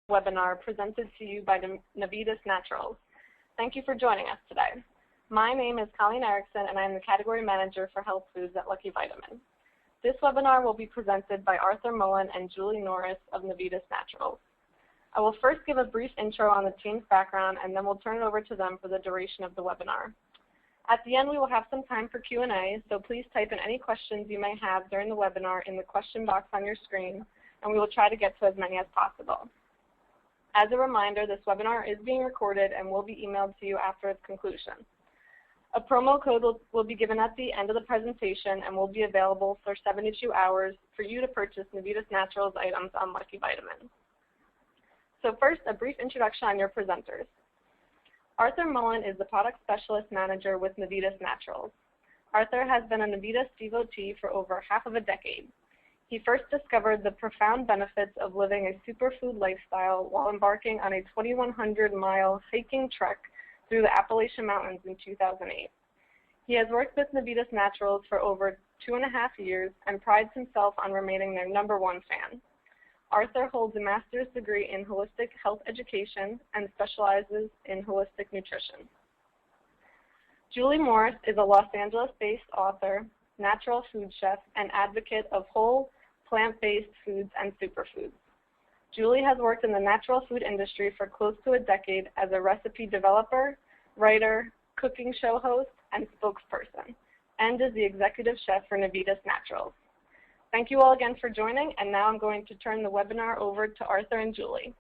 webinar presented to you by Navitas Naturals. Thank you for joining us today. My name is Colleen Erickson, and I am the Category Manager for Health Foods at LuckyVitamin. This webinar will be presented by Arthur Mullen and Julie Norris of Navitas Naturals. I will first give a brief intro on the team's background, and then we'll turn it over to them for the duration of the webinar. At the end, we will have some time for Q&A, so please type in any questions you may have during the webinar in the question box on your screen, and we will try to get to as many as possible. As a reminder, this webinar is being recorded and will be emailed to you after its conclusion. A promo code will be given at the end of the presentation and will be available for 72 hours for you to purchase Navitas Naturals items on LuckyVitamin. So first, a brief introduction on your presenters. Arthur Mullen is the Product Specialist Manager with Navitas Naturals. Arthur has been a Navitas devotee for over half of a decade. He first discovered the profound benefits of living a superfood lifestyle while embarking on a 2,100-mile hiking trek through the Appalachian Mountains in 2008. He has worked with Navitas Naturals for over 2.5 years and prides himself on remaining their #1 fan. Arthur holds a master's degree in holistic health education and specializes in holistic nutrition. Julie Morris is a Los Angeles-based author, natural food chef, and advocate of whole, plant-based foods and superfoods. Julie has worked in the natural food industry for close to a decade as a recipe developer, writer, cooking show host, and spokesperson, and is the executive chef for Navitas Naturals. Thank you all again for joining, and now I'm going to turn the webinar over to Arthur and Julie.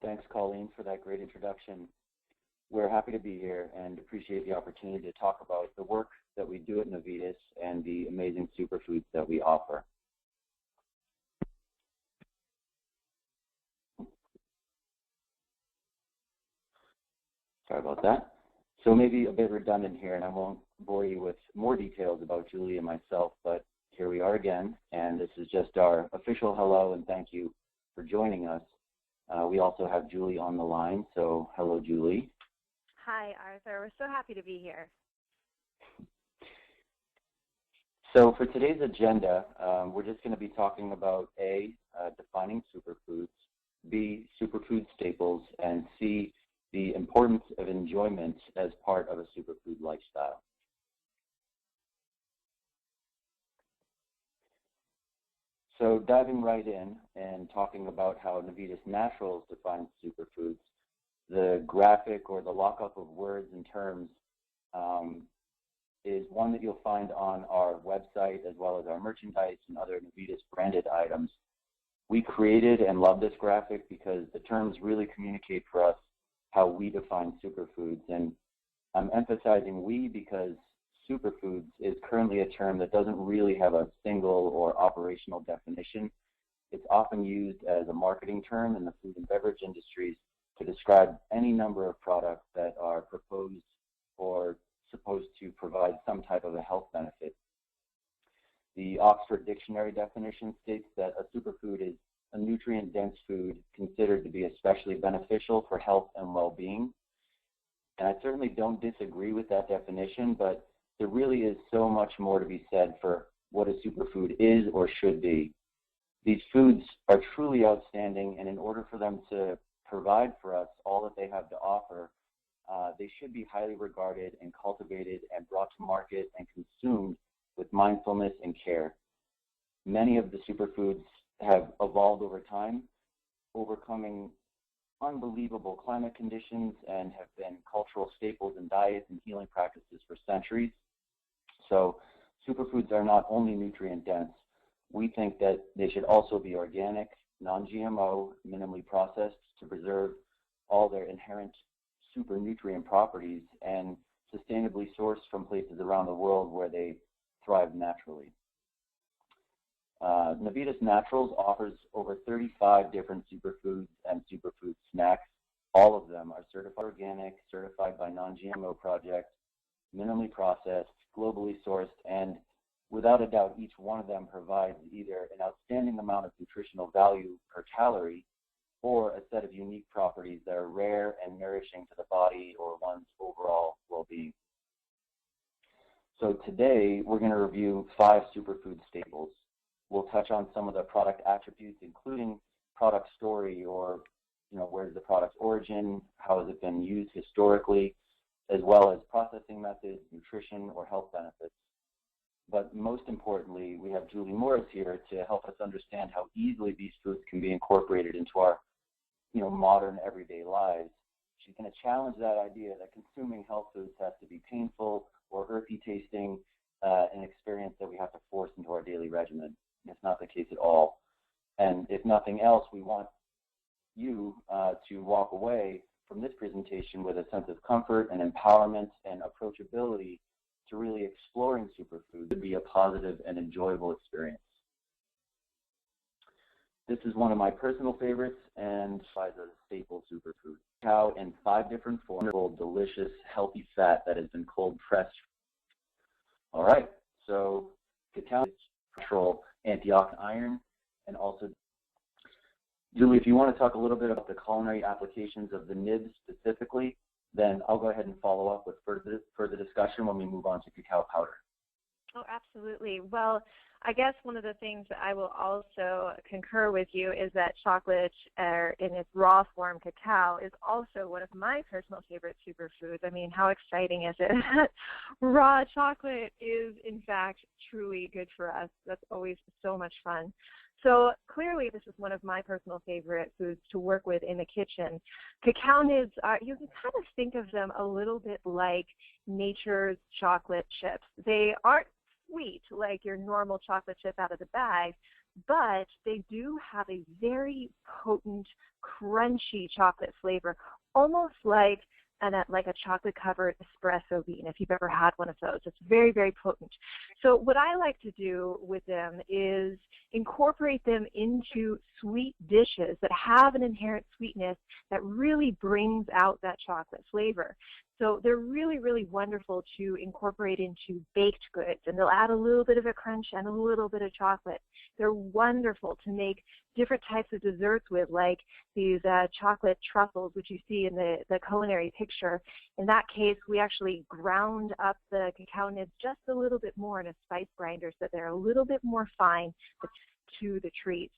Thanks, Colleen, for that great introduction. We're happy to be here and appreciate the opportunity to talk about the work that we do at Navitas and the amazing superfoods that we offer. Sorry about that. So maybe a bit redundant here, and I won't bore you with more details about Julie and myself, but here we are again, and this is just our official hello and thank you for joining us. We also have Julie on the line, so hello, Julie. Hi, Arthur. We're so happy to be here. So for today's agenda, we're just going to be talking about A, defining superfoods, B, superfood staples, and C, the importance of enjoyment as part of a superfood lifestyle. So diving right in and talking about how Navitas Naturals defines superfoods, the graphic or the lockup of words and terms is one that you'll find on our website as well as our merchandise and other Navitas branded items. We created and love this graphic because the terms really communicate for us how we define superfoods. And I'm emphasizing we because superfoods is currently a term that doesn't really have a single or operational definition. It's often used as a marketing term in the food and beverage industries to describe any number of products that are proposed or supposed to provide some type of a health benefit. The Oxford Dictionary definition states that a superfood is a nutrient-dense food considered to be especially beneficial for health and well-being. And I certainly don't disagree with that definition, but there really is so much more to be said for what a superfood is or should be. These foods are truly outstanding, and in order for them to provide for us all that they have to offer, they should be highly regarded and cultivated and brought to market and consumed with mindfulness and care. Many of the superfoods have evolved over time, overcoming unbelievable climate conditions and have been cultural staples in diets and healing practices for centuries. So superfoods are not only nutrient dense, we think that they should also be organic, non-GMO, minimally processed to preserve all their inherent super nutrient properties and sustainably sourced from places around the world where they thrive naturally. Navitas Naturals offers over 35 different superfoods and superfood snacks. All of them are certified organic, certified by non-GMO projects, minimally processed, globally sourced, and without a doubt, each one of them provides either an outstanding amount of nutritional value per calorie or a set of unique properties that are rare and nourishing to the body or one's overall well-being. So today, we're going to review 5 superfood staples. We'll touch on some of the product attributes, including product story, or where's the product's origin, how has it been used historically, as well as processing methods, nutrition, or health benefits. But most importantly, we have Julie Morris here to help us understand how easily these foods can be incorporated into our modern everyday lives. She's going to challenge that idea that consuming health foods has to be painful or earthy tasting, an experience that we have to force into our daily regimen. It's not the case at all. And if nothing else, we want you to walk away from this presentation with a sense of comfort and empowerment and approachability to really exploring superfoods to be a positive and enjoyable experience. This is one of my personal favorites and is a staple superfood. Cacao in 5 different forms, delicious, healthy fat that has been cold pressed. All right, so cacao is natural antioxidant iron, and also, Julie, if you want to talk a little bit about the culinary applications of the NIBS specifically, then I'll go ahead and follow up with further discussion when we move on to cacao powder. Oh, absolutely. Well, I guess one of the things that I will also concur with you is that chocolate, in its raw form, cacao, is also one of my personal favorite superfoods. I mean, how exciting is it? Raw chocolate is, in fact, truly good for us. That's always so much fun. So clearly, this is one of my personal favorite foods to work with in the kitchen. Cacao nibs you can kind of think of them a little bit like nature's chocolate chips. They aren't sweet like your normal chocolate chip out of the bag, but they do have a very potent, crunchy chocolate flavor, almost like a chocolate-covered espresso bean, if you've ever had one of those. It's very, very potent. So what I like to do with them is incorporate them into sweet dishes that have an inherent sweetness that really brings out that chocolate flavor. So they're really, really wonderful to incorporate into baked goods, and they'll add a little bit of a crunch and a little bit of chocolate. They're wonderful to make different types of desserts with, like these chocolate truffles, which you see in the culinary picture. In that case, we actually ground up the cacao nibs just a little bit more in a spice grinder so they're a little bit more fine to the treat.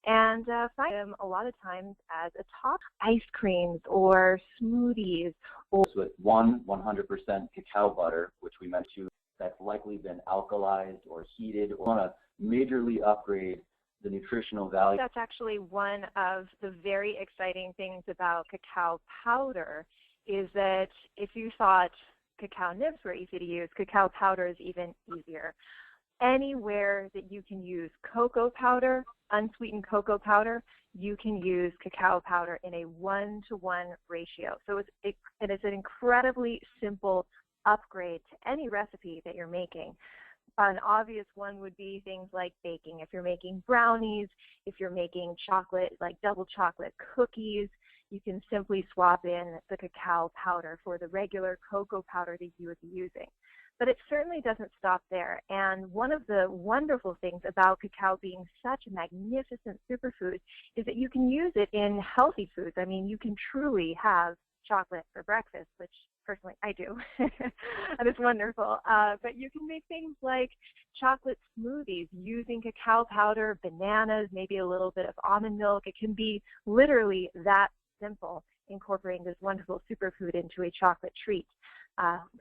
And find them a lot of times as a top ice creams or smoothies. With 100% cacao butter, which we mentioned, that's likely been alkalized or heated, or want to majorly upgrade the nutritional value. That's actually one of the very exciting things about cacao powder, is that if you thought cacao nibs were easy to use, cacao powder is even easier. Anywhere that you can use cocoa powder, unsweetened cocoa powder, you can use cacao powder in a 1-to-1 ratio. So it's an incredibly simple upgrade to any recipe that you're making. An obvious one would be things like baking. If you're making brownies, if you're making chocolate, like double chocolate cookies, you can simply swap in the cacao powder for the regular cocoa powder that you would be using. But it certainly doesn't stop there. And one of the wonderful things about cacao being such a magnificent superfood is that you can use it in healthy foods. I mean, you can truly have chocolate for breakfast, which personally I do, and it's wonderful. But you can make things like chocolate smoothies using cacao powder, bananas, maybe a little bit of almond milk. It can be literally that simple, incorporating this wonderful superfood into a chocolate treat.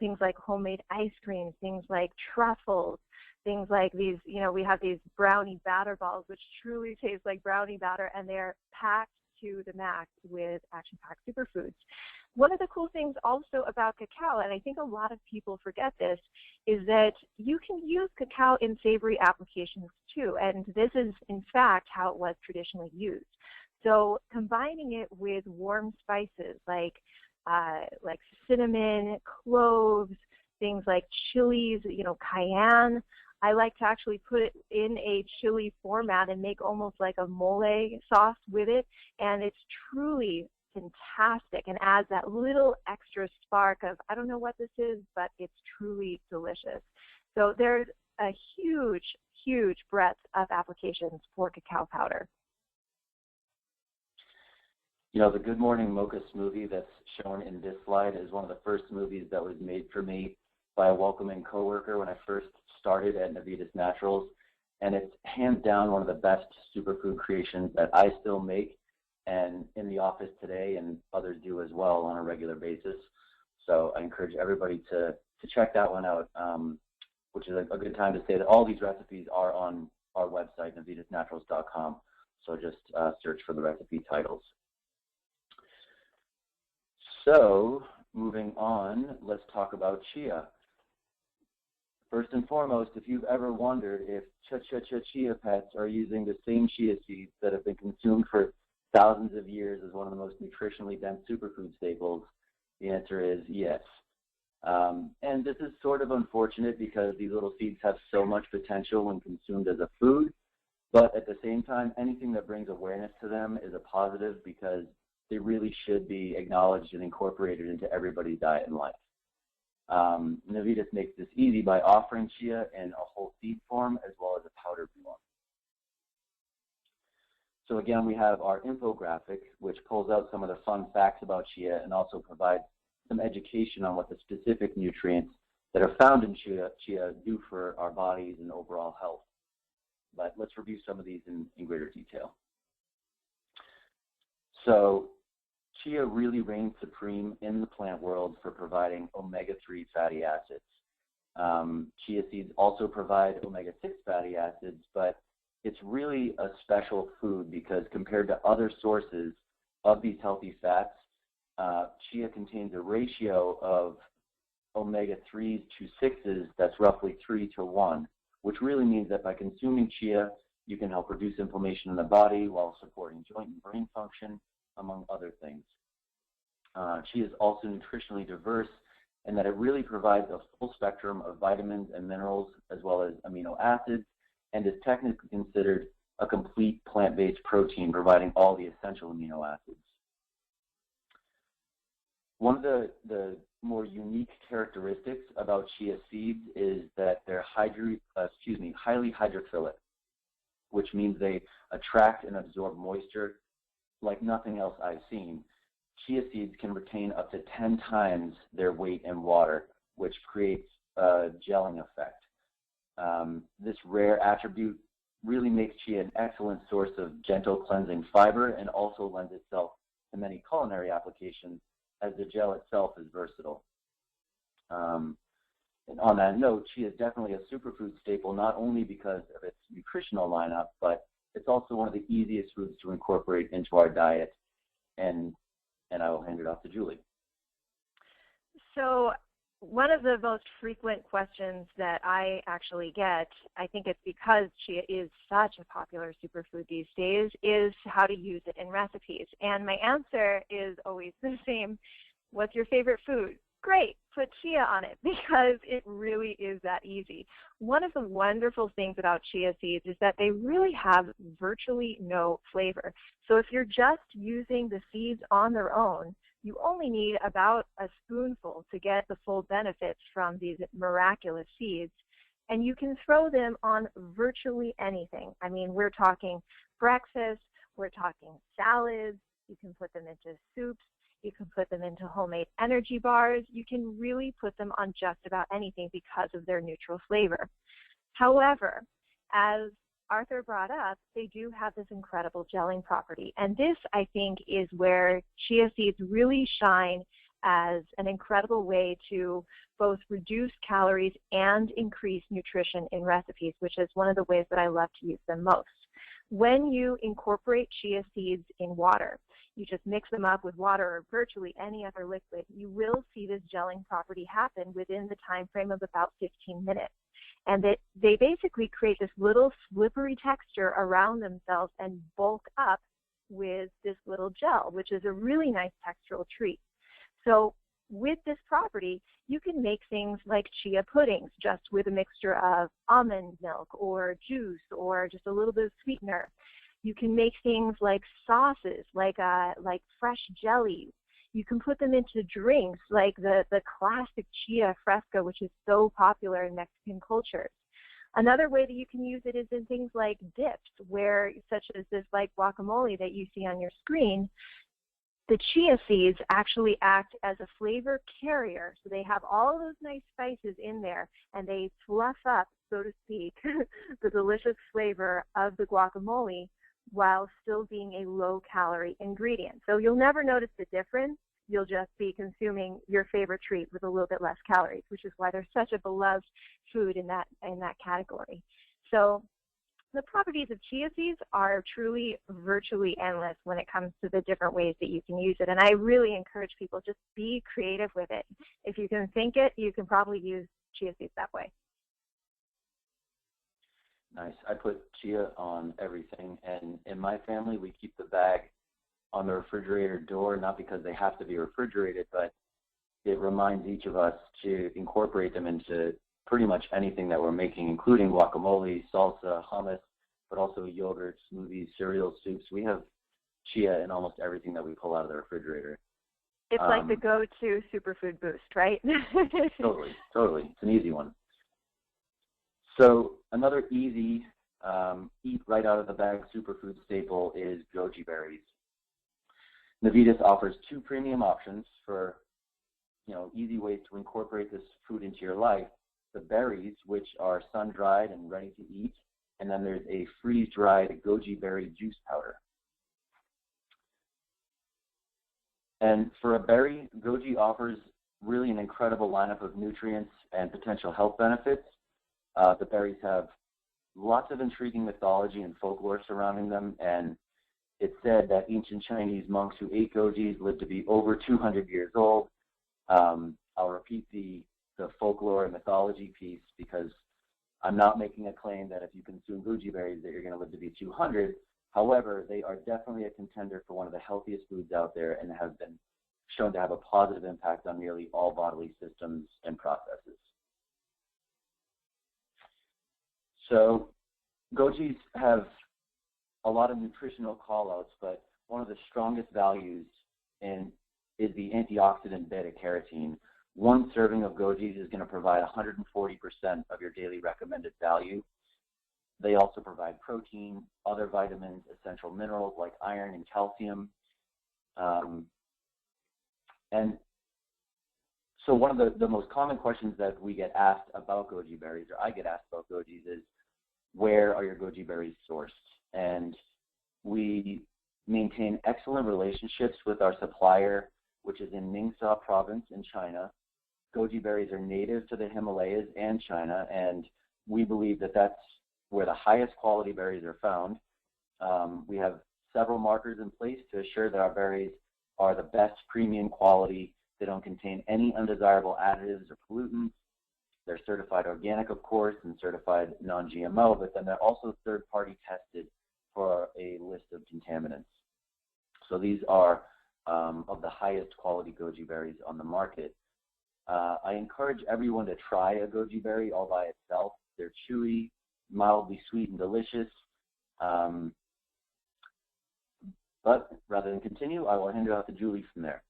Things like homemade ice creams, things like truffles, things like these, we have these brownie batter balls, which truly taste like brownie batter, and they're packed to the max with action-packed superfoods. One of the cool things also about cacao, and I think a lot of people forget this, is that you can use cacao in savory applications too, and this is in fact how it was traditionally used. So combining it with warm spices like cinnamon, cloves, things like chilies, cayenne. I like to actually put it in a chili format and make almost like a mole sauce with it, and it's truly fantastic and adds that little extra spark of, I don't know what this is, but it's truly delicious. So there's a huge, huge breadth of applications for cacao powder. You know, the Good Morning Mocha smoothie that's shown in this slide is one of the first smoothies that was made for me by a welcoming coworker when I first started at Navitas Naturals, and it's hands down one of the best superfood creations that I still make and in the office today, and others do as well on a regular basis. So I encourage everybody to check that one out, which is a good time to say that all these recipes are on our website, navitasnaturals.com. So just search for the recipe titles. So moving on, let's talk about chia. First and foremost, if you've ever wondered if chia pets are using the same chia seeds that have been consumed for thousands of years as one of the most nutritionally dense superfood staples, the answer is yes. And this is sort of unfortunate because these little seeds have so much potential when consumed as a food, but at the same time, anything that brings awareness to them is a positive because they really should be acknowledged and incorporated into everybody's diet and life. Navitas makes this easy by offering chia in a whole seed form as well as a powder form. So again, we have our infographic, which pulls out some of the fun facts about chia and also provides some education on what the specific nutrients that are found in chia do for our bodies and overall health. But let's review some of these in greater detail. So chia really reigns supreme in the plant world for providing omega-3 fatty acids. Chia seeds also provide omega-6 fatty acids, but it's really a special food because compared to other sources of these healthy fats, chia contains a ratio of omega-3s to 6s that's roughly 3 to 1, which really means that by consuming chia, you can help reduce inflammation in the body while supporting joint and brain function, among other things. Chia is also nutritionally diverse in that it really provides a full spectrum of vitamins and minerals as well as amino acids, and is technically considered a complete plant-based protein providing all the essential amino acids. One of the more unique characteristics about chia seeds is that they're highly hydrophilic, which means they attract and absorb moisture like nothing else I've seen. Chia seeds can retain up to 10 times their weight in water, which creates a gelling effect. This rare attribute really makes chia an excellent source of gentle cleansing fiber and also lends itself to many culinary applications as the gel itself is versatile. And on that note, chia is definitely a superfood staple not only because of its nutritional lineup, but it's also one of the easiest foods to incorporate into our diet. And I will hand it off to Julie. So one of the most frequent questions that I actually get, I think it's because chia is such a popular superfood these days, is how to use it in recipes. And my answer is always the same. What's your favorite food? Great, put chia on it, because it really is that easy. One of the wonderful things about chia seeds is that they really have virtually no flavor. So if you're just using the seeds on their own, you only need about a spoonful to get the full benefits from these miraculous seeds. And you can throw them on virtually anything. I mean, we're talking breakfast, we're talking salads, you can put them into soups, you can put them into homemade energy bars. You can really put them on just about anything because of their neutral flavor. However, as Arthur brought up, they do have this incredible gelling property. And this, I think, is where chia seeds really shine as an incredible way to both reduce calories and increase nutrition in recipes, which is one of the ways that I love to use them most. When you incorporate chia seeds in water, you just mix them up with water or virtually any other liquid, you will see this gelling property happen within the time frame of about 15 minutes. And they basically create this little slippery texture around themselves and bulk up with this little gel, which is a really nice textural treat. So with this property, you can make things like chia puddings just with a mixture of almond milk or juice or just a little bit of sweetener. You can make things like sauces, like fresh jellies. You can put them into drinks, like the classic chia fresca, which is so popular in Mexican cultures. Another way that you can use it is in things like dips, where, such as this like guacamole that you see on your screen, the chia seeds actually act as a flavor carrier. So they have all those nice spices in there, and they fluff up, so to speak, the delicious flavor of the guacamole while still being a low-calorie ingredient. So you'll never notice the difference. You'll just be consuming your favorite treat with a little bit less calories, which is why they're such a beloved food in that category. So the properties of chia seeds are truly virtually endless when it comes to the different ways that you can use it. And I really encourage people, just be creative with it. If you can think it, you can probably use chia seeds that way. Nice. I put chia on everything, and in my family, we keep the bag on the refrigerator door, not because they have to be refrigerated, but it reminds each of us to incorporate them into pretty much anything that we're making, including guacamole, salsa, hummus, but also yogurt, smoothies, cereal, soups. We have chia in almost everything that we pull out of the refrigerator. It's like the go-to superfood boost, right? Totally. It's an easy one. So another easy eat right out of the bag superfood staple is goji berries. Navitas offers 2 premium options for, easy ways to incorporate this food into your life. The berries, which are sun-dried and ready to eat, and then there's a freeze-dried goji berry juice powder. And for a berry, goji offers really an incredible lineup of nutrients and potential health benefits. The berries have lots of intriguing mythology and folklore surrounding them, and it's said that ancient Chinese monks who ate gojis lived to be over 200 years old. I'll repeat the folklore and mythology piece because I'm not making a claim that if you consume goji berries that you're going to live to be 200. However, they are definitely a contender for one of the healthiest foods out there and have been shown to have a positive impact on nearly all bodily systems and processes. So gojis have a lot of nutritional call-outs, but one of the strongest values is the antioxidant beta-carotene. One serving of gojis is going to provide 140% of your daily recommended value. They also provide protein, other vitamins, essential minerals like iron and calcium. And so one of the most common questions that we get asked about goji berries, or I get asked about gojis, is where are your goji berries sourced? And we maintain excellent relationships with our supplier, which is in Ningxia province in China. Goji berries are native to the Himalayas and China, and we believe that that's where the highest quality berries are found. We have several markers in place to assure that our berries are the best premium quality. They don't contain any undesirable additives or pollutants. They're certified organic, of course, and certified non-GMO, but then they're also third-party tested for a list of contaminants. So these are of the highest quality goji berries on the market. I encourage everyone to try a goji berry all by itself. They're chewy, mildly sweet and delicious. But rather than continue, I will hand it off to Julie from there.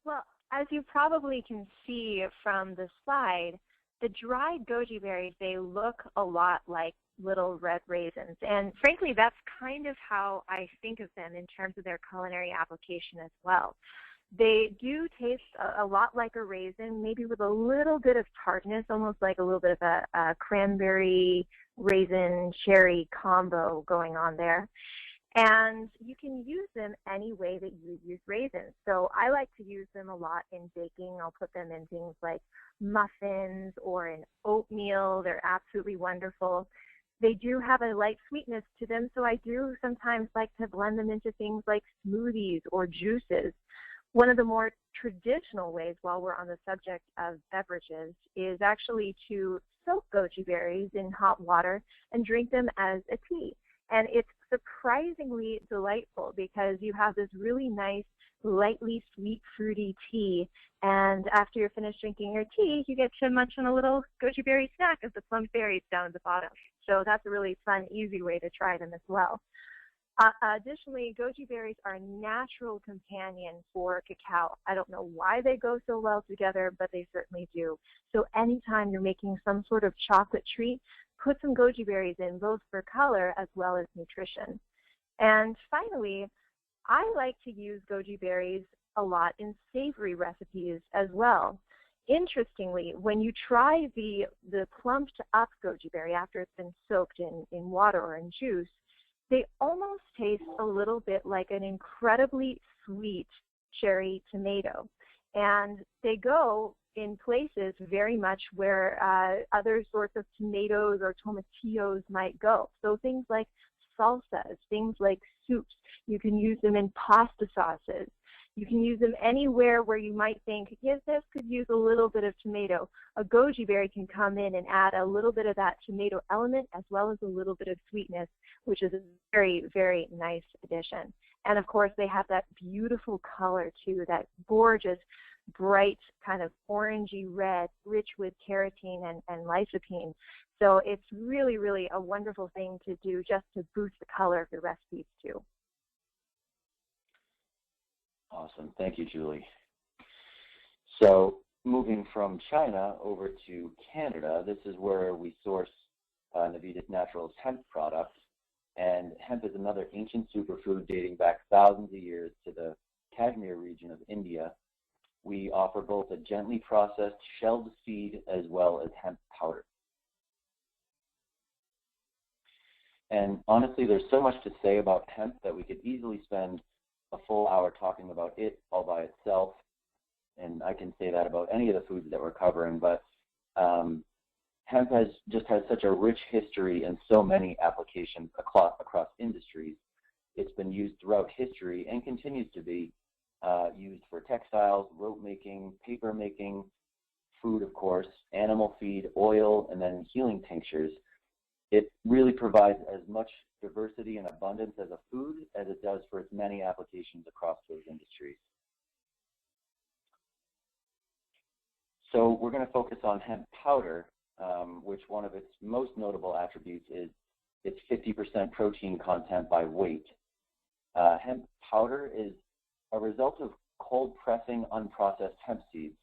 Well, as you probably can see from the slide, the dried goji berries, they look a lot like little red raisins. And frankly, that's kind of how I think of them in terms of their culinary application as well. They do taste a lot like a raisin, maybe with a little bit of tartness, almost like a little bit of a cranberry, raisin, cherry combo going on there. And you can use them any way that you use raisins. So I like to use them a lot in baking. I'll put them in things like muffins or in oatmeal. They're absolutely wonderful. They do have a light sweetness to them, so I do sometimes like to blend them into things like smoothies or juices. One of the more traditional ways, while we're on the subject of beverages, is actually to soak goji berries in hot water and drink them as a tea. And it's surprisingly delightful because you have this really nice, lightly sweet, fruity tea. And after you're finished drinking your tea, you get to munch on a little goji berry snack of the plum berries down at the bottom. So that's a really fun, easy way to try them as well. Additionally, goji berries are a natural companion for cacao. I don't know why they go so well together, but they certainly do. So anytime you're making some sort of chocolate treat, put some goji berries in, both for color as well as nutrition. And finally, I like to use goji berries a lot in savory recipes as well. Interestingly, when you try the plumped up goji berry after it's been soaked in water or in juice, they almost taste a little bit like an incredibly sweet cherry tomato. And they go in places very much where other sorts of tomatoes or tomatillos might go. So things like salsas, things like soups. You can use them in pasta sauces. You can use them anywhere where you might think, yes, this could use a little bit of tomato. A goji berry can come in and add a little bit of that tomato element as well as a little bit of sweetness, which is a very, very nice addition. And of course, they have that beautiful color too, that gorgeous, bright kind of orangey red, rich with carotene and lycopene. So it's really, really a wonderful thing to do just to boost the color of your recipes too. Awesome. Thank you, Julie. So moving from China over to Canada, this is where we source Navitas Naturals hemp products. And hemp is another ancient superfood dating back thousands of years to the Kashmir region of India. We offer both a gently processed shelled seed as well as hemp powder. And honestly, there's so much to say about hemp that we could easily spend a full hour talking about it all by itself, and I can say that about any of the foods that we're covering, but hemp has such a rich history and so many applications across industries. It's been used throughout history and continues to be used for textiles, rope making, paper making, food, of course, animal feed, oil, and then healing tinctures. It really provides as much diversity and abundance as a food as it does for its many applications across those industries. So we're going to focus on hemp powder, which one of its most notable attributes is its 50% protein content by weight. Hemp powder is a result of cold pressing unprocessed hemp seeds.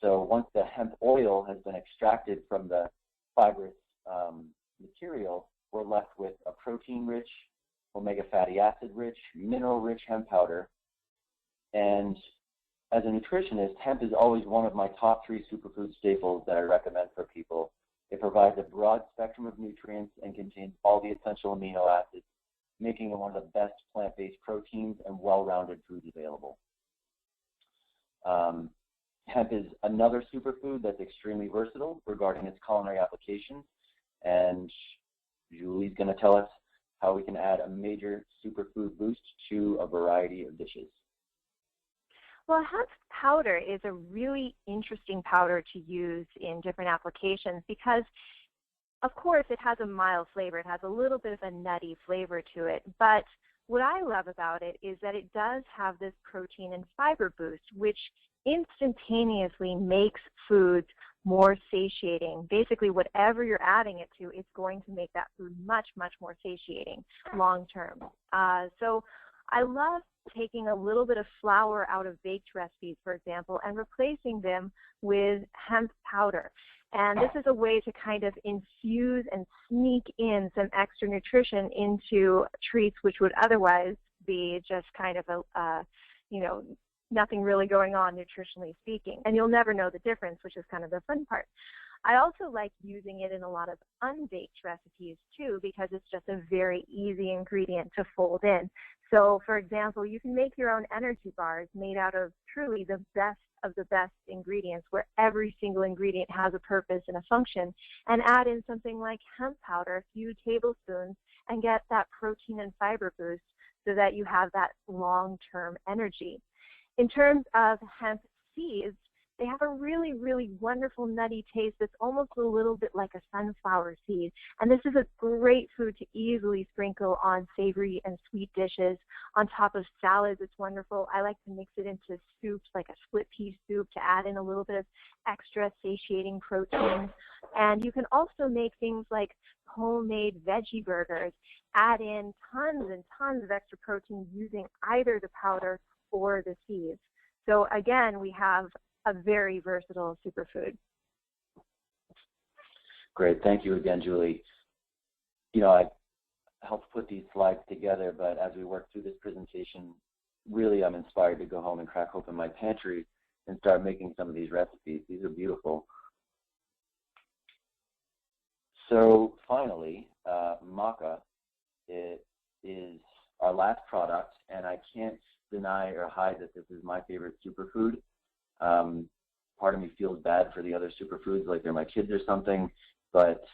So once the hemp oil has been extracted from the fibrous material, we're left with a protein-rich, omega fatty acid-rich, mineral-rich hemp powder. And as a nutritionist, hemp is always one of my top 3 superfood staples that I recommend for people. It provides a broad spectrum of nutrients and contains all the essential amino acids, making it one of the best plant-based proteins and well-rounded foods available. Hemp is another superfood that's extremely versatile regarding its culinary applications, and Julie's going to tell us how we can add a major superfood boost to a variety of dishes. Well, hemp powder is a really interesting powder to use in different applications because, of course, it has a mild flavor. It has a little bit of a nutty flavor to it. But what I love about it is that it does have this protein and fiber boost, which instantaneously makes foods more satiating. Basically, whatever you're adding it to, it's going to make that food much, much more satiating long term. So I love taking a little bit of flour out of baked recipes, for example, and replacing them with hemp powder. And this is a way to kind of infuse and sneak in some extra nutrition into treats which would otherwise be just kind of nothing really going on nutritionally speaking. And you'll never know the difference, which is kind of the fun part. I also like using it in a lot of unbaked recipes too, because it's just a very easy ingredient to fold in. So, for example, you can make your own energy bars made out of truly the best of the best ingredients, where every single ingredient has a purpose and a function, and add in something like hemp powder, a few tablespoons, and get that protein and fiber boost so that you have that long-term energy. In terms of hemp seeds, They have a really, really wonderful nutty taste that's almost a little bit like a sunflower seed. And this is a great food to easily sprinkle on savory and sweet dishes. On top of salads, it's wonderful. I like to mix it into soups, like a split pea soup, to add in a little bit of extra satiating protein. And you can also make things like homemade veggie burgers, add in tons and tons of extra protein using either the powder or the seeds. So again, we have a very versatile superfood. Great, thank you again, Julie. You know, I helped put these slides together, but as we work through this presentation, really I'm inspired to go home and crack open my pantry and start making some of these recipes. These are beautiful. So finally, MACA is our last product, and I can't deny or hide that this is my favorite superfood. Part of me feels bad for the other superfoods, like they're my kids or something, but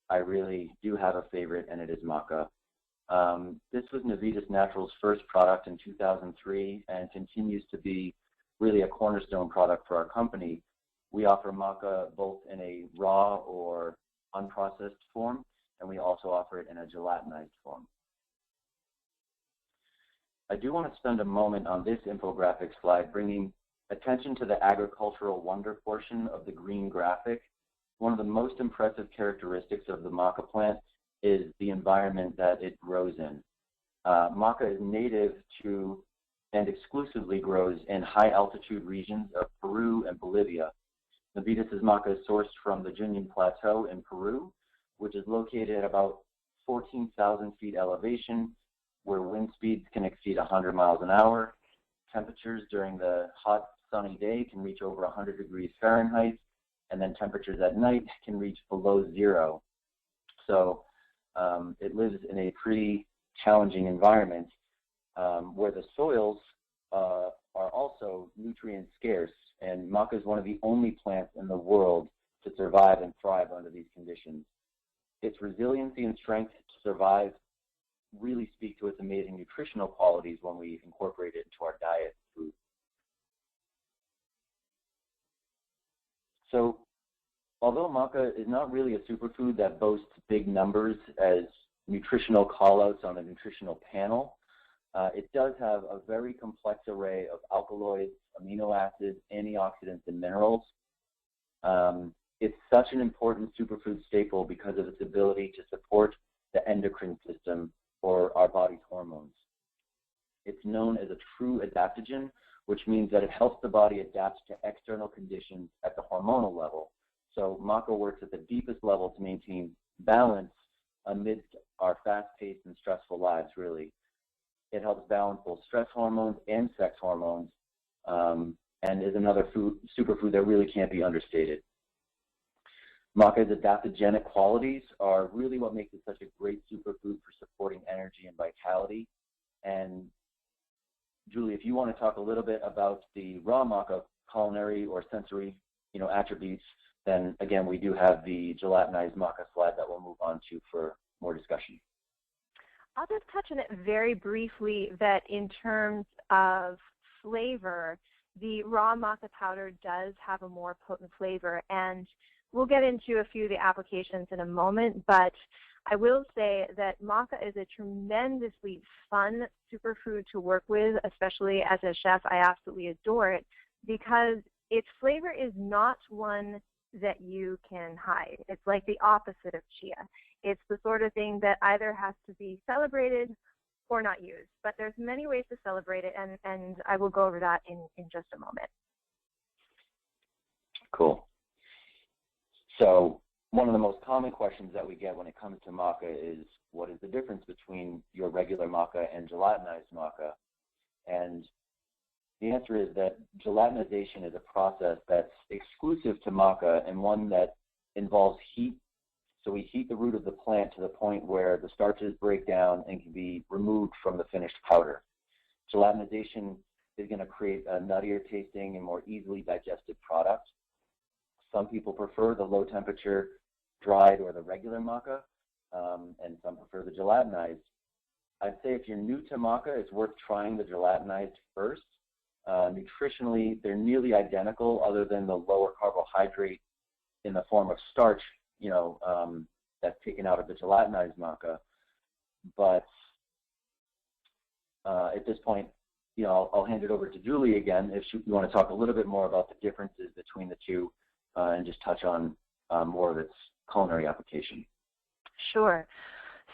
I really do have a favorite, and it is MACA. This was Navitas Naturals' first product in 2003 and continues to be really a cornerstone product for our company. We offer MACA both in a raw or unprocessed form, and we also offer it in a gelatinized form. I do want to spend a moment on this infographic slide, bringing attention to the agricultural wonder portion of the green graphic. One of the most impressive characteristics of the MACA plant is the environment that it grows in. MACA is native to and exclusively grows in high altitude regions of Peru and Bolivia. Navitas' MACA is sourced from the Junin Plateau in Peru, which is located at about 14,000 feet elevation, where wind speeds can exceed 100 miles an hour. Temperatures during the hot, sunny day can reach over 100 degrees Fahrenheit, and then temperatures at night can reach below zero. So it lives in a pretty challenging environment where the soils are also nutrient scarce, and MACA is one of the only plants in the world to survive and thrive under these conditions. Its resiliency and strength to survive really speak to its amazing nutritional qualities when we incorporate it into our diet and food. So, although MACA is not really a superfood that boasts big numbers as nutritional callouts on the nutritional panel, it does have a very complex array of alkaloids, amino acids, antioxidants, and minerals. It's such an important superfood staple because of its ability to support the endocrine system or our body's hormones. It's known as a true adaptogen, which means that it helps the body adapt to external conditions at the hormonal level. So MACA works at the deepest level to maintain balance amidst our fast-paced and stressful lives, really. It helps balance both stress hormones and sex hormones, and is another superfood that really can't be understated. MACA's adaptogenic qualities are really what makes it such a great superfood for supporting energy and vitality. And Julie, if you want to talk a little bit about the raw MACA culinary or sensory, attributes, then again, we do have the gelatinized MACA slide that we'll move on to for more discussion. I'll just touch on it very briefly that in terms of flavor, the raw MACA powder does have a more potent flavor, and we'll get into a few of the applications in a moment, but I will say that MACA is a tremendously fun superfood to work with, especially as a chef. I absolutely adore it because its flavor is not one that you can hide. It's like the opposite of chia. It's the sort of thing that either has to be celebrated or not used, but there's many ways to celebrate it, and I will go over that in just a moment. Cool. So one of the most common questions that we get when it comes to MACA is, what is the difference between your regular MACA and gelatinized MACA? And the answer is that gelatinization is a process that's exclusive to MACA and one that involves heat. So we heat the root of the plant to the point where the starches break down and can be removed from the finished powder. Gelatinization is going to create a nuttier tasting and more easily digested product. Some people prefer the low temperature dried or the regular MACA, and some prefer the gelatinized. I'd say if you're new to MACA, it's worth trying the gelatinized first. Nutritionally, they're nearly identical other than the lower carbohydrate in the form of starch, that's taken out of the gelatinized maca. But at this point, I'll hand it over to Julie again if you want to talk a little bit more about the differences between the two and just touch on more of its culinary application. Sure.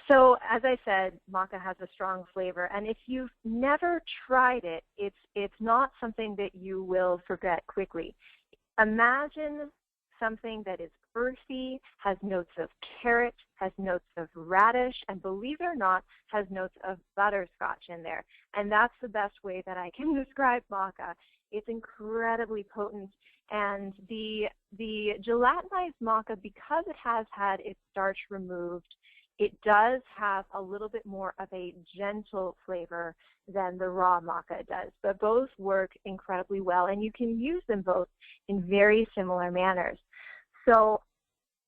So as I said, maca has a strong flavor, and if you've never tried it, it's not something that you will forget quickly. Imagine something that is earthy, has notes of carrot, has notes of radish, and believe it or not, has notes of butterscotch in there. And that's the best way that I can describe maca. It's incredibly potent, and the gelatinized maca, because it has had its starch removed, it does have a little bit more of a gentle flavor than the raw maca does, but both work incredibly well, and you can use them both in very similar manners. So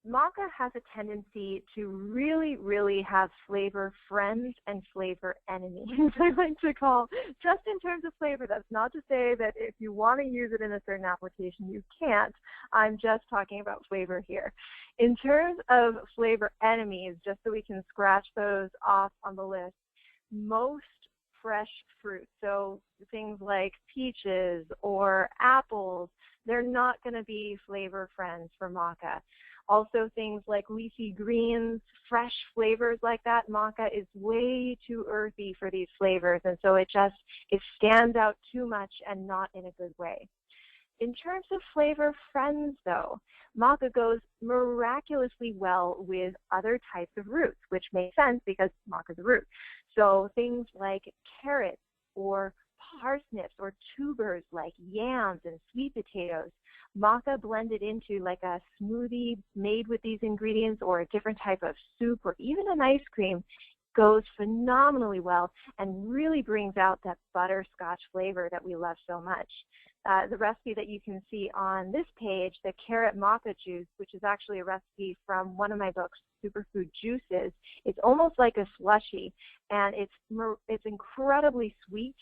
maca has a tendency to really, really have flavor friends and flavor enemies, I like to call, just in terms of flavor. That's not to say that if you want to use it in a certain application, you can't. I'm just talking about flavor here. In terms of flavor enemies, just so we can scratch those off on the list, most fresh fruit, so things like peaches or apples, they're not going to be flavor friends for maca. Also things like leafy greens, fresh flavors like that, maca is way too earthy for these flavors, and so it stands out too much and not in a good way. In terms of flavor friends, though, maca goes miraculously well with other types of roots, which makes sense because maca is a root. So things like carrots or parsnips or tubers like yams and sweet potatoes, maca blended into like a smoothie made with these ingredients or a different type of soup or even an ice cream goes phenomenally well and really brings out that butterscotch flavor that we love so much. The recipe that you can see on this page, the carrot maca juice, which is actually a recipe from one of my books, Superfood Juices, it's almost like a slushy, and it's incredibly sweet,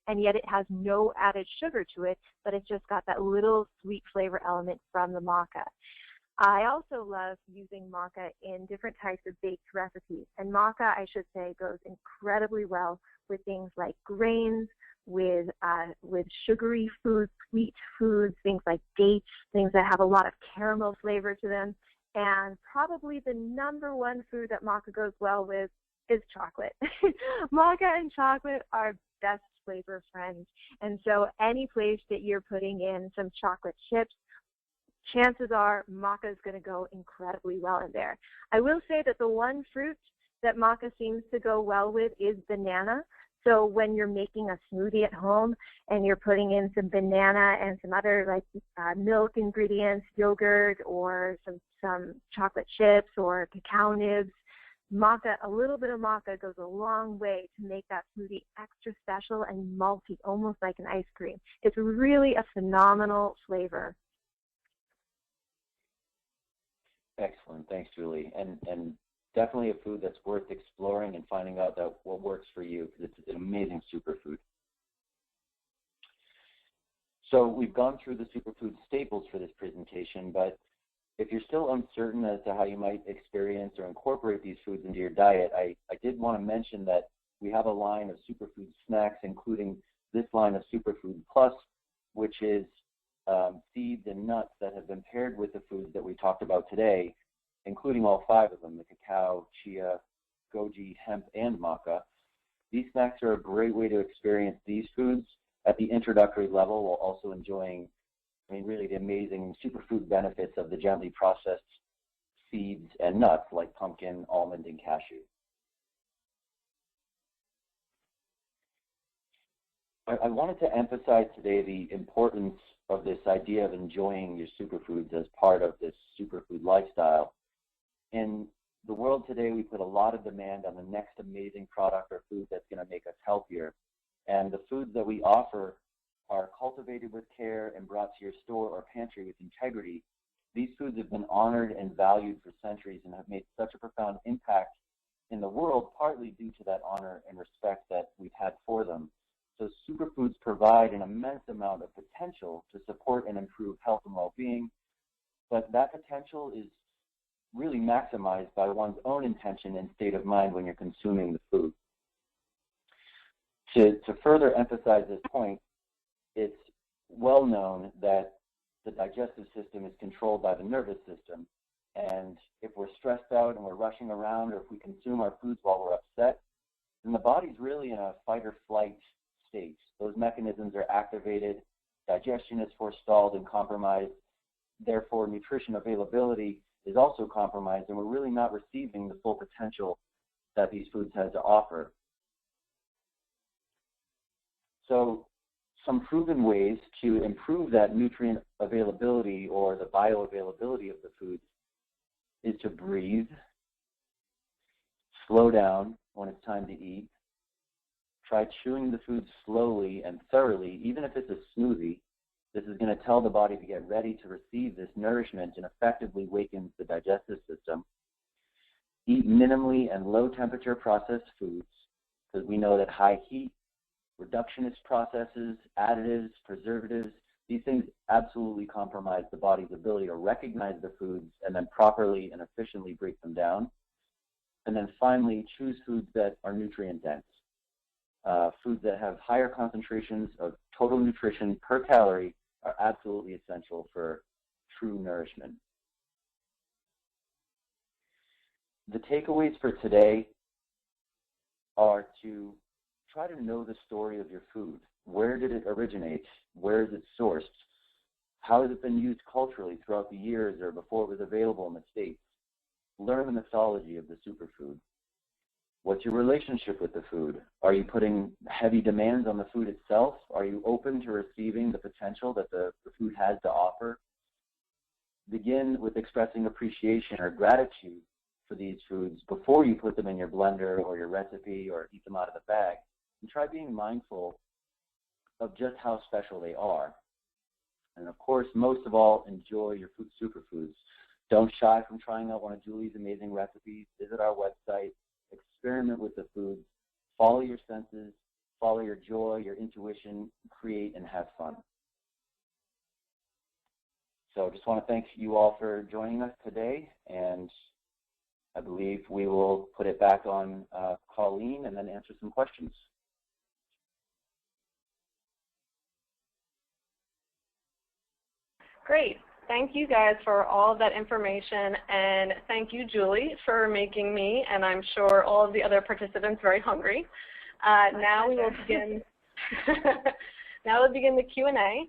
and yet it has no added sugar to it, but it's just got that little sweet flavor element from the maca. I also love using maca in different types of baked recipes, and maca, I should say, goes incredibly well with things like grains, with sugary foods, sweet foods, things like dates, things that have a lot of caramel flavor to them, and probably the number one food that maca goes well with is chocolate. Maca and chocolate are best flavor friends, and so any place that you're putting in some chocolate chips, chances are maca is going to go incredibly well in there. I will say that the one fruit that maca seems to go well with is banana. So when you're making a smoothie at home and you're putting in some banana and some other like milk ingredients, yogurt, or some chocolate chips or cacao nibs, maca, a little bit of maca goes a long way to make that smoothie extra special and malty, almost like an ice cream. It's really a phenomenal flavor. Excellent. Thanks, Julie. And definitely a food that's worth exploring and finding out that what works for you, because it's an amazing superfood. So we've gone through the superfood staples for this presentation, but if you're still uncertain as to how you might experience or incorporate these foods into your diet, I did want to mention that we have a line of superfood snacks, including this line of Superfood Plus, which is seeds and nuts that have been paired with the foods that we talked about today, including all 5 of them, the cacao, chia, GOJI, hemp, and maca. These snacks are a great way to experience these foods at the introductory level while also enjoying, really the amazing superfood benefits of the gently processed seeds and nuts like pumpkin, almond, and cashew. I wanted to emphasize today the importance of this idea of enjoying your superfoods as part of this superfood lifestyle. In the world today, we put a lot of demand on the next amazing product or food that's going to make us healthier. And the foods that we offer are cultivated with care and brought to your store or pantry with integrity. These foods have been honored and valued for centuries and have made such a profound impact in the world, partly due to that honor and respect that we've had for them. So superfoods provide an immense amount of potential to support and improve health and well-being, but that potential is really maximized by one's own intention and state of mind when you're consuming the food. To further emphasize this point, it's well known that the digestive system is controlled by the nervous system, and if we're stressed out and we're rushing around, or if we consume our foods while we're upset, then the body's really in a fight or flight state. Those mechanisms are activated, digestion is forestalled and compromised, therefore nutrition availability is also compromised, and we're really not receiving the full potential that these foods have to offer. So some proven ways to improve that nutrient availability or the bioavailability of the foods is to breathe, slow down when it's time to eat, try chewing the food slowly and thoroughly, even if it's a smoothie. This is going to tell the body to get ready to receive this nourishment and effectively wakens the digestive system. Eat minimally and low temperature processed foods, because we know that high heat, reductionist processes, additives, preservatives, these things absolutely compromise the body's ability to recognize the foods and then properly and efficiently break them down. And then finally, choose foods that are nutrient dense. Foods that have higher concentrations of total nutrition per calorie are absolutely essential for true nourishment. The takeaways for today are to try to know the story of your food. Where did it originate? Where is it sourced? How has it been used culturally throughout the years or before it was available in the States? Learn the mythology of the superfood. What's your relationship with the food? Are you putting heavy demands on the food itself? Are you open to receiving the potential that the food has to offer? Begin with expressing appreciation or gratitude for these foods before you put them in your blender or your recipe or eat them out of the bag. And try being mindful of just how special they are. And of course, most of all, enjoy your food superfoods. Don't shy from trying out one of Julie's amazing recipes. Visit our website. Experiment with the foods, follow your senses, follow your joy, your intuition, create and have fun. So just want to thank you all for joining us today, and I believe we will put it back on Colleen and then answer some questions. Great. Thank you guys for all of that information, and thank you, Julie, for making me, and I'm sure all of the other participants, very hungry. Now we will begin. Now we'll begin the Q&A.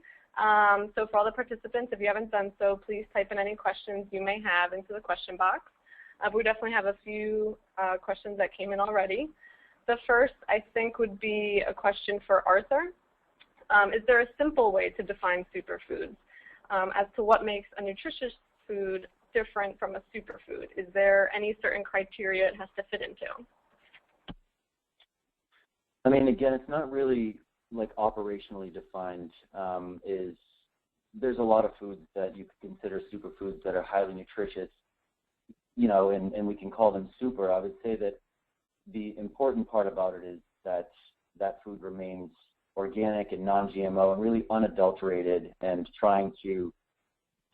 So for all the participants, if you haven't done so, please type in any questions you may have into the question box. We definitely have a few questions that came in already. The first, I think, would be a question for Arthur. Is there a simple way to define superfoods? As to what makes a nutritious food different from a superfood? Is there any certain criteria it has to fit into? I mean, again, it's not really like operationally defined. There's a lot of foods that you could consider superfoods that are highly nutritious, you know, and we can call them super. I would say that the important part about it is that that food remains organic and non-GMO and really unadulterated, and trying to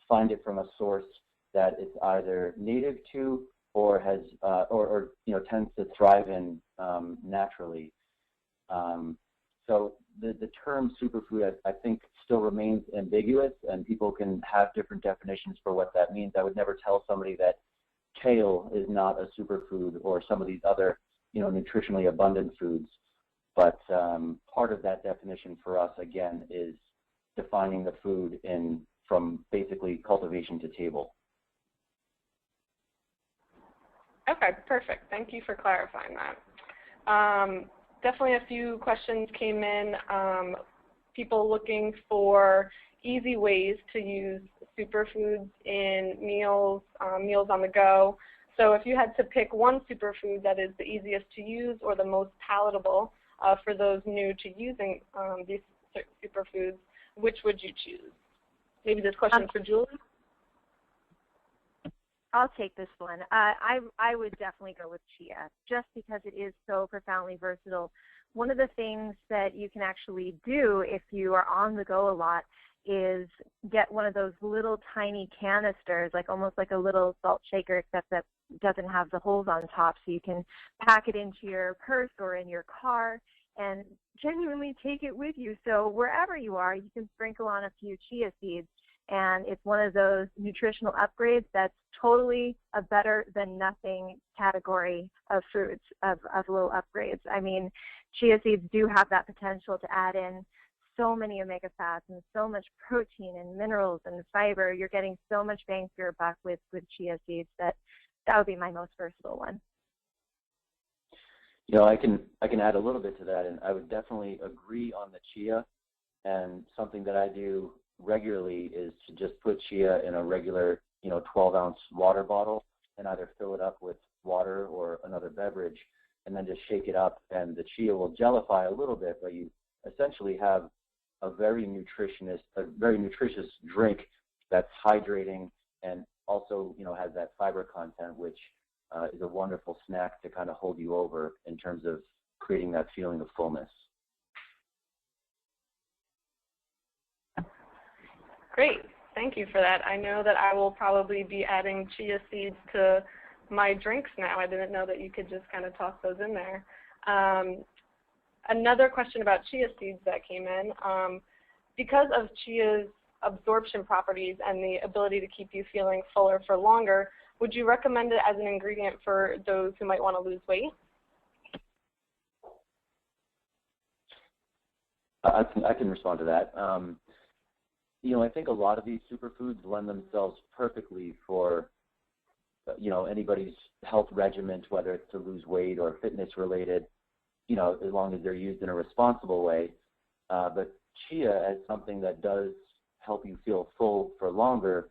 find it from a source that it's either native to or has or you know, tends to thrive in naturally. So the term superfood, I think, still remains ambiguous, and people can have different definitions for what that means. I would never tell somebody that kale is not a superfood or some of these other, you know, nutritionally abundant foods. But part of that definition for us, again, is defining the food from basically cultivation to table. Okay, perfect. Thank you for clarifying that. Definitely a few questions came in, people looking for easy ways to use superfoods in meals, meals on the go. So if you had to pick one superfood that is the easiest to use or the most palatable for those new to using these superfoods, which would you choose? Maybe this question is for Julie? I'll take this one. I would definitely go with chia, just because it is so profoundly versatile one of the things that you can actually do if you are on the go a lot is get one of those little tiny canisters, like almost like a little salt shaker, except that doesn't have the holes on top, so you can pack it into your purse or in your car and genuinely take it with you. So wherever you are, you can sprinkle on a few chia seeds, and it's one of those nutritional upgrades that's totally a better than nothing category of foods, of little upgrades. I mean, chia seeds do have that potential to add in so many omega fats and so much protein and minerals and fiber. You're getting so much bang for your buck with chia seeds that would be my most versatile one. You know, I can add a little bit to that, and I would definitely agree on the chia. And something that I do regularly is to just put chia in a regular, 12-ounce water bottle and either fill it up with water or another beverage, and then just shake it up, and the chia will gelify a little bit, but you essentially have a very nutritious drink that's hydrating and also, has that fiber content, which is a wonderful snack to kind of hold you over in terms of creating that feeling of fullness. Great. Thank you for that. I know that I will probably be adding chia seeds to my drinks now. I didn't know that you could just kind of toss those in there. Another question about chia seeds that came in. Because of chia's absorption properties and the ability to keep you feeling fuller for longer, would you recommend it as an ingredient for those who might want to lose weight? I can respond to that. I think a lot of these superfoods lend themselves perfectly for, anybody's health regimen, whether it's to lose weight or fitness related, as long as they're used in a responsible way. But chia, as something that does help you feel full for longer,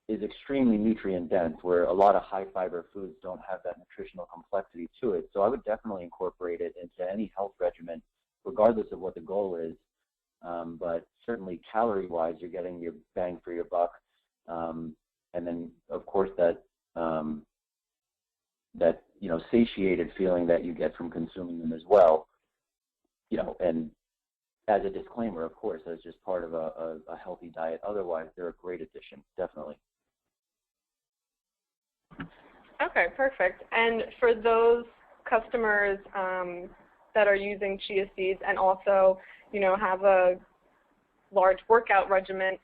is extremely nutrient dense, where a lot of high fiber foods don't have that nutritional complexity to it. So I would definitely incorporate it into any health regimen, regardless of what the goal is. But certainly calorie-wise, you're getting your bang for your buck. And then, of course, that satiated feeling that you get from consuming them as well. And as a disclaimer, of course, as just part of a healthy diet. Otherwise, they're a great addition, definitely. Okay, perfect. And for those customers that are using chia seeds and also, have a large workout regimen,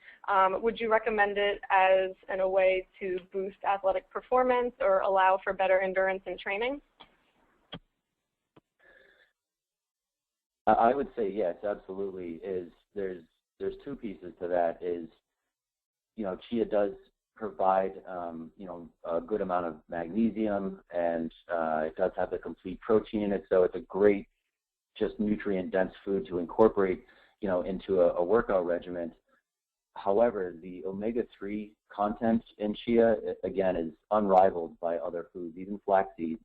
would you recommend it as a way to boost athletic performance or allow for better endurance in training? I would say yes, absolutely. There's two pieces to that. Chia does provide a good amount of magnesium, and it does have the complete protein in it, so it's a great, just nutrient dense food to incorporate into a workout regimen. However, the omega-3 content in chia, again, is unrivaled by other foods, even flax seeds,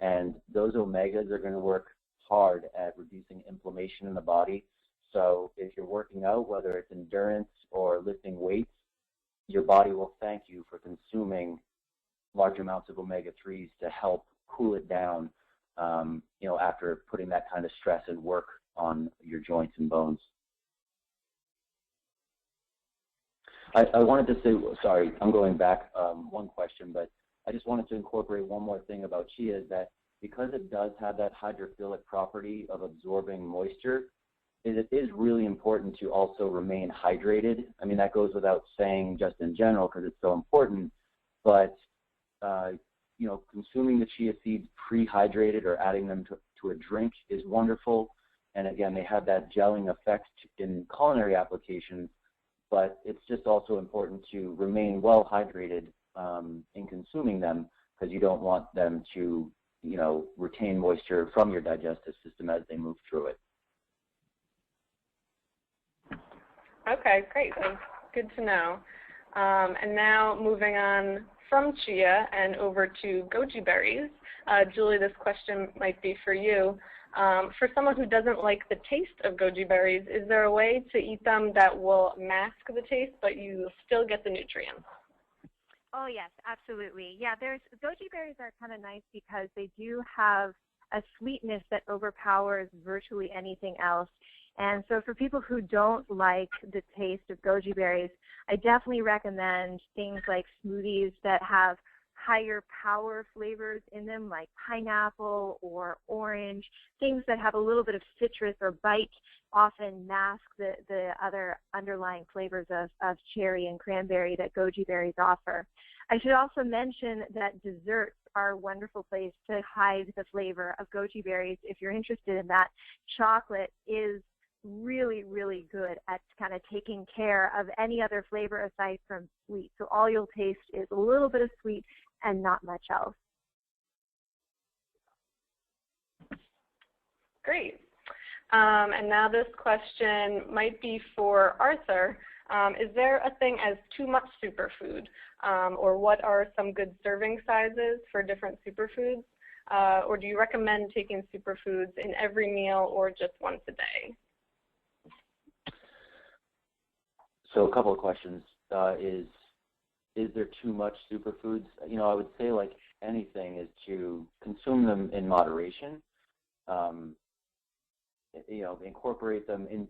and those omegas are going to work hard at reducing inflammation in the body. So if you're working out, whether it's endurance or lifting weights, your body will thank you for consuming large amounts of omega-3s to help cool it down, after putting that kind of stress and work on your joints and bones. I wanted to say, sorry, I'm going back one question, but I just wanted to incorporate one more thing about chia, is that because it does have that hydrophilic property of absorbing moisture, it is really important to also remain hydrated. I mean, that goes without saying just in general because it's so important, but consuming the chia seeds pre-hydrated or adding them to a drink is wonderful. And again, they have that gelling effect in culinary applications, but it's just also important to remain well hydrated in consuming them, because you don't want them to, retain moisture from your digestive system as they move through it. Okay, great. That's good to know. And now moving on from chia and over to goji berries. Julie, this question might be for you. For someone who doesn't like the taste of goji berries, is there a way to eat them that will mask the taste, but you still get the nutrients? Oh, yes, absolutely. Yeah, goji berries are kind of nice because they do have a sweetness that overpowers virtually anything else. And so for people who don't like the taste of goji berries, I definitely recommend things like smoothies that have higher power flavors in them, like pineapple or orange. Things that have a little bit of citrus or bite often mask the other underlying flavors of cherry and cranberry that goji berries offer. I should also mention that desserts are a wonderful place to hide the flavor of goji berries. If you're interested in that, chocolate is really, really good at kind of taking care of any other flavor aside from sweet. So all you'll taste is a little bit of sweet and not much else. Great. And now this question might be for Arthur. Is there a thing as too much superfood? Or what are some good serving sizes for different superfoods? Or do you recommend taking superfoods in every meal or just once a day? So a couple of questions. Is there too much superfoods? You know, I would say, like anything, is to consume them in moderation. You know, incorporate them in.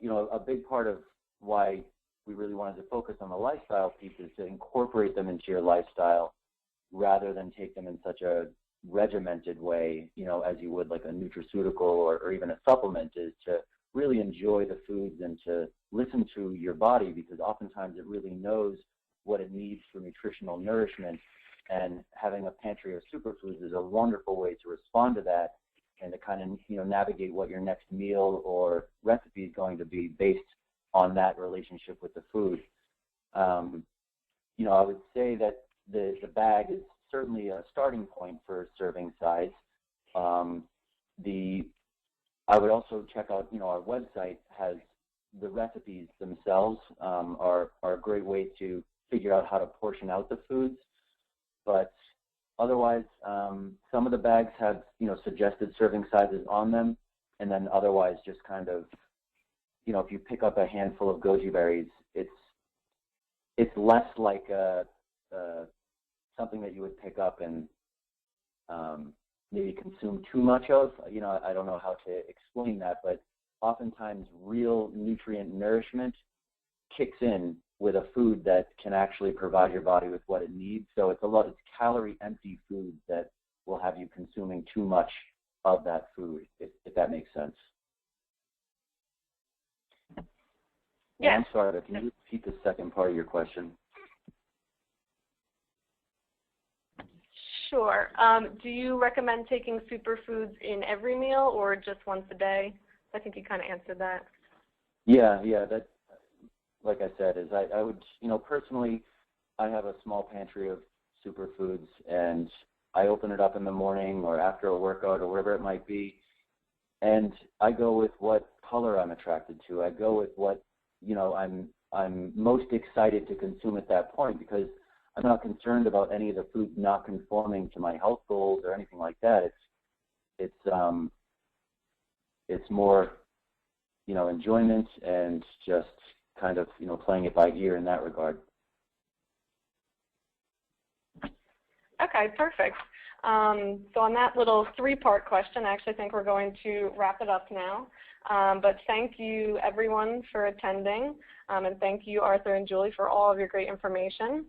You know, a big part of why we really wanted to focus on the lifestyle piece is to incorporate them into your lifestyle rather than take them in such a regimented way, you know, as you would like a nutraceutical or even a supplement, is to really enjoy the foods and to listen to your body, because oftentimes it really knows what it needs for nutritional nourishment, and having a pantry of superfoods is a wonderful way to respond to that and to kind of, you know, navigate what your next meal or recipe is going to be based on that relationship with the food. You know, I would say that the bag is certainly a starting point for serving size. I would also check out, you know, our website has the recipes themselves are a great way to figure out how to portion out the foods. But otherwise, some of the bags have, you know, suggested serving sizes on them, and then otherwise just kind of, you know, if you pick up a handful of goji berries, it's less like something that you would pick up and maybe consume too much of. You know, I don't know how to explain that, but oftentimes real nutrient nourishment kicks in with a food that can actually provide your body with what it needs. So it's calorie empty foods that will have you consuming too much of that food, if that makes sense. Yeah. I'm sorry, but can you repeat the second part of your question? Sure. Do you recommend taking superfoods in every meal or just once a day? I think you kind of answered that. Yeah, that, like I said, is I would, you know, personally, I have a small pantry of superfoods, and I open it up in the morning or after a workout or wherever it might be, and I go with what color I'm attracted to. I go with what, you know, I'm most excited to consume at that point, because I'm not concerned about any of the foods not conforming to my health goals or anything like that. It's more, you know, enjoyment and just kind of, you know, playing it by ear in that regard. Okay, perfect. So on that little three-part question, I actually think we're going to wrap it up now. But thank you, everyone, for attending, and thank you, Arthur and Julie, for all of your great information.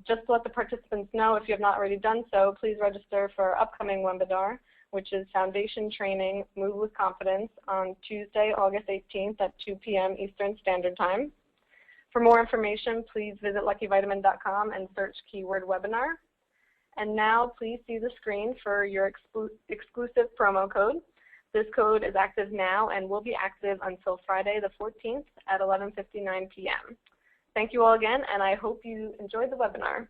Just to let the participants know, if you have not already done so, please register for our upcoming webinar, which is Foundation Training, Move with Confidence, on Tuesday, August 18th at 2 p.m. Eastern Standard Time. For more information, please visit LuckyVitamin.com and search keyword webinar. And now please see the screen for your exclusive promo code. This code is active now and will be active until Friday the 14th at 11:59 p.m. Thank you all again, and I hope you enjoyed the webinar.